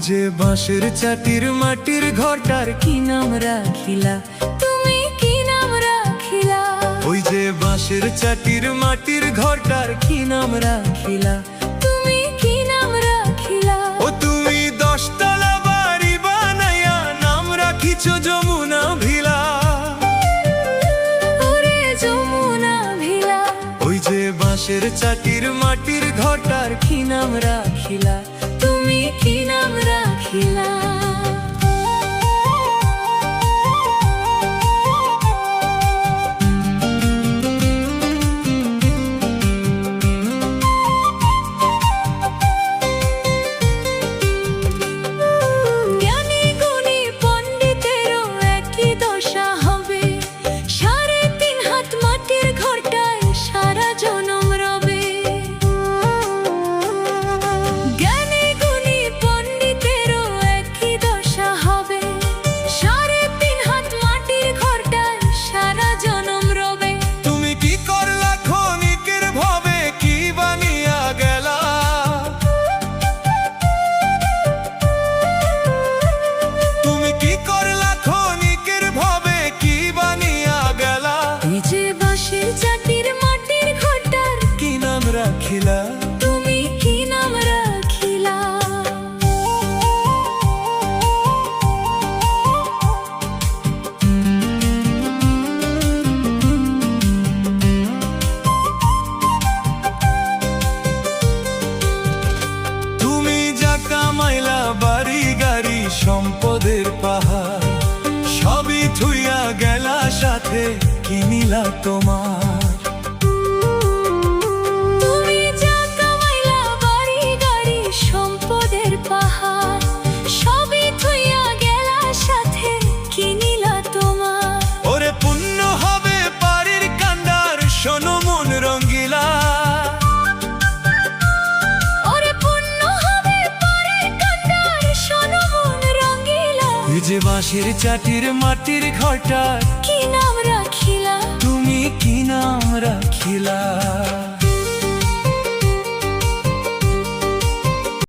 যে বাঁশের চাটির মাটির ঘরটার কি নাম রাখিলা, তুমি কি নাম রাখিলা? ওই যে বাঁশের চাটির মাটির ঘরটার কি নাম রাখিলা, তুমি কি নাম রাখিলা? ও তুমি 10 তলা বাড়ি বানাইয়া নাম রাখিছ যমুনা ভিলা। ওরে যমুনা ভিলা। ওই যে বাঁশের চাটির মাটির ঘরটার কি নাম রাখিলা, তুমি কি নাম রাখিলা? জ্ঞানী গুণী পণ্ডিতেরও একই দশা হবে, 3.5 হাত মাটির ঘরটায় সারা জনম রবে। জ্ঞানী গুণী পণ্ডিতেরও একই দশা হবে, 3.5 হাত মাটির ঘরটায় সারা জনম রবে। তুমি কি করলা ক্ষণিকের ভাবে কি বানিয়া গেলা, তুমি কি করলা ক্ষণিকের ভাবে কি বানিয়া গেলা। এই যে বাঁশের চাটির মাটির ঘরটার কি নাম রাখিলা, তুমি কি নাম রাখিলা? তুমি যা কামাইলা বাড়ি গাড়ি সম্পদের পাহাড়, সবই থুইয়া গেলা সাথে কিনিলা তোমার। তুমি যা কামাইলা বাড়ি গাড়ি সম্পদের পাহাড়, সবই থুইয়া গেলা সাথে কিনিলা তোমার। ওরে পুণ্য হবে বাড়ির কান্ডার শোনো মন রঙ্গিলা, ওরে পুণ্য হবে পরের কান্ডার শোনো মন রঙ্গিলা। এই যে বাঁশের চাটির মাটির ঘরটার কি নাম রাখিলা, তুমি কি নাম রাখিলা।